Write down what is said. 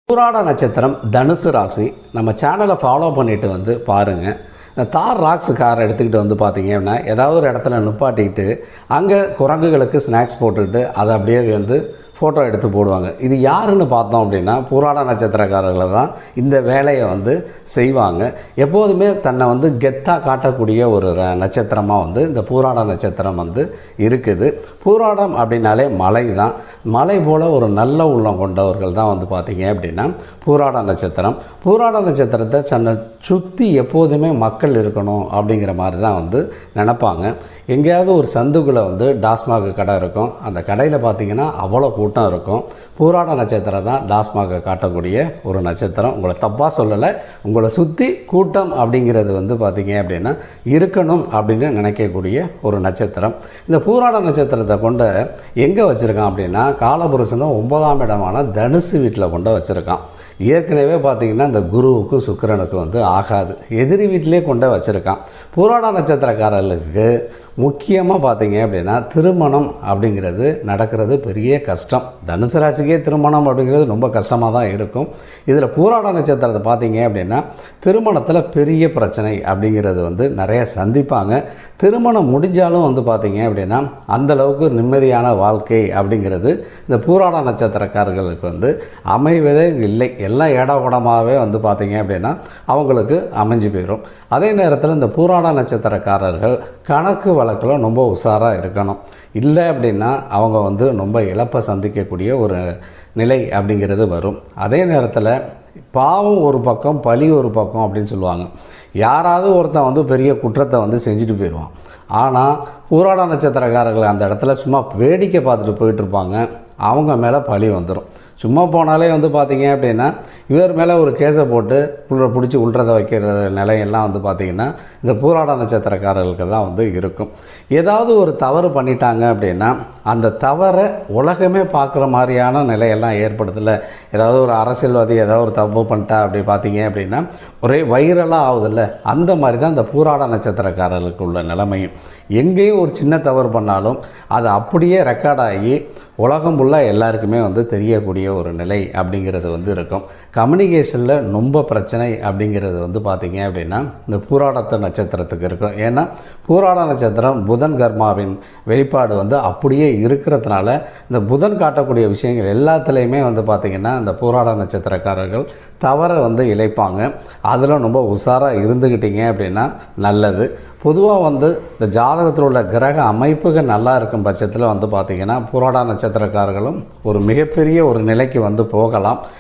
பூராட நட்சத்திரம் தனுசு ராசி. நம்ம சேனலை ஃபாலோ பண்ணிட்டு வந்து பாருங்கள். இந்த தார் ராக்ஸ் காரை எடுத்துக்கிட்டு வந்து பார்த்தீங்கன்னா ஏதாவது ஒரு இடத்துல நிப்பாட்டிக்கிட்டு அங்கே குரங்குகளுக்கு ஸ்நாக்ஸ் போட்டுக்கிட்டு அதை அப்படியே வந்து ஃபோட்டோ எடுத்து போடுவாங்க. இது யாருன்னு பார்த்தோம் அப்படின்னா பூராட நட்சத்திரக்காரர்களை தான் இந்த வேலையை வந்து செய்வாங்க. எப்போதுமே தன்னை வந்து கெத்தாக காட்டக்கூடிய ஒரு நட்சத்திரமாக வந்து இந்த பூராட நட்சத்திரம் வந்து இருக்குது. பூராடம் அப்படின்னாலே மலை தான். மலை போல் ஒரு நல்ல உள்ளம் கொண்டவர்கள் தான் வந்து பார்த்திங்க அப்படின்னா பூராட நட்சத்திரம். பூராட நட்சத்திரத்தை தன்னை சுற்றி எப்போதுமே மக்கள் இருக்கணும் அப்படிங்கிற மாதிரி தான் வந்து நினப்பாங்க. எங்கேயாவது ஒரு சந்துக்குள்ளே வந்து டாஸ்மாக் கடை இருக்கும். அந்த கடையில் பார்த்திங்கன்னா அவ்வளோ கூட்டம் இருக்கும். பூராட நட்சத்திரம் தான் டாஸ்மாகை காட்டக்கூடிய ஒரு நட்சத்திரம். உங்களை தப்பாக சொல்லலை. உங்களை சுற்றி கூட்டம் அப்படிங்கிறது வந்து பார்த்திங்க அப்படின்னா இருக்கணும் அப்படின்னு நினைக்கக்கூடிய ஒரு நட்சத்திரம். இந்த பூராட நட்சத்திரத்தை கொண்டு எங்கே வச்சுருக்கான் அப்படின்னா காலபுருஷனும் 9ஆம் இடமான தனுசு வீட்டில் கொண்டு வச்சுருக்கான். ஏற்கனவே பார்த்திங்கன்னா இந்த குருவுக்கு சுக்கிரனுக்கு வந்து ஆகாது, எதிரி வீட்டிலே கொண்டு வச்சுருக்கான். பூராட நட்சத்திரக்காரர்களுக்கு முக்கியமாக பார்த்திங்க அப்படின்னா திருமணம் அப்படிங்கிறது நடக்கிறது பெரிய கஷ்டம். தனுசு ராசிக்கே திருமணம் அப்படிங்கிறது ரொம்ப கஷ்டமாக தான் இருக்கும். இதில் பூராட நட்சத்திரத்தை பார்த்திங்க அப்படின்னா திருமணத்தில் பெரிய பிரச்சனை அப்படிங்கிறது வந்து நிறைய சந்திப்பாங்க. திருமணம் முடிஞ்சாலும் வந்து பார்த்திங்க அப்படின்னா அந்தளவுக்கு நிம்மதியான வாழ்க்கை அப்படிங்கிறது இந்த பூராட நட்சத்திரக்காரர்களுக்கு வந்து அமைவதே இல்லை. எல்லாம் ஏடாகுடமாகவே வந்து பார்த்திங்க அப்படின்னா அவங்களுக்கு அமைஞ்சு போயிடும். அதே நேரத்தில் இந்த பூராட நட்சத்திரக்காரர்கள் கணக்கு வழக்கில் ரொம்ப உஷாராக இருக்கணும். இல்லை அப்படின்னா அவங்க வந்து ரொம்ப இழப்பை சந்திக்கக்கூடிய ஒரு நிலை அப்படிங்கிறது வரும். அதே நேரத்தில் பாவம் ஒரு பக்கம் பழி ஒரு பக்கம் அப்படின்னு சொல்லுவாங்க. யாராவது ஒருத்தன் வந்து பெரிய குற்றத்தை வந்து செஞ்சுட்டு போயிடுவான். ஆனால் பூராட நட்சத்திரக்காரர்கள் அந்த இடத்துல சும்மா வேடிக்கை பார்த்துட்டு போயிட்டுருப்பாங்க. அவங்க மேலே பழி வந்துடும். சும்மா போனாலே வந்து பார்த்திங்க அப்படின்னா இவர் மேலே ஒரு கேஸை போட்டு பிடிச்சி உள்றதை வைக்கிற நிலையெல்லாம் வந்து பார்த்திங்கன்னா இந்த பூராட நட்சத்திரக்காரர்களுக்கு தான் வந்து இருக்கும். ஏதாவது ஒரு தவறு பண்ணிட்டாங்க அப்படின்னா அந்த தவறை உலகமே பார்க்குற மாதிரியான நிலையெல்லாம் ஏற்படுத்தலை. ஏதாவது ஒரு அரசியல்வாதி ஏதாவது ஒரு தப்பு பண்ணிட்டா அப்படி பார்த்திங்க அப்படின்னா ஒரே வைரலாக ஆகுதில்ல, அந்த மாதிரி தான் இந்த பூராட நட்சத்திரக்காரர்களுக்கு உள்ள நிலைமையும். எங்கேயும் ஒரு சின்ன தவறு பண்ணாலும் அது அப்படியே ரெக்கார்டாகி உலகம் ஃபுல்லாக எல்லாருக்குமே வந்து தெரியக்கூடிய ஒரு நிலை அப்படிங்கிறது வந்து இருக்கும். கம்யூனிகேஷனில் ரொம்ப பிரச்சனை அப்படிங்கிறது வந்து பார்த்திங்க அப்படின்னா இந்த பூராட நட்சத்திரத்துக்கு இருக்கும். ஏன்னா பூராட நட்சத்திரம் புதன் கர்மாவின் வெளிப்பாடு வந்து அப்படியே இருக்கிறதுனால இந்த புதன் காட்டக்கூடிய விஷயங்கள் எல்லாத்துலேயுமே வந்து பார்த்திங்கன்னா இந்த பூராட நட்சத்திரக்காரர்கள் தவறை வந்து இழைப்பாங்க. அதில் ரொம்ப உஷாராக இருந்துக்கிட்டீங்க அப்படின்னா நல்லது. பொதுவாக வந்து இந்த ஜாதகத்தில் உள்ள கிரக அமைப்புகள் நல்லா இருக்கும் பட்சத்தில் வந்து பார்த்திங்கன்னா பூராட நட்சத்திரக்காரர்களும் ஒரு மிகப்பெரிய ஒரு நிலைக்கு வந்து போகலாம்.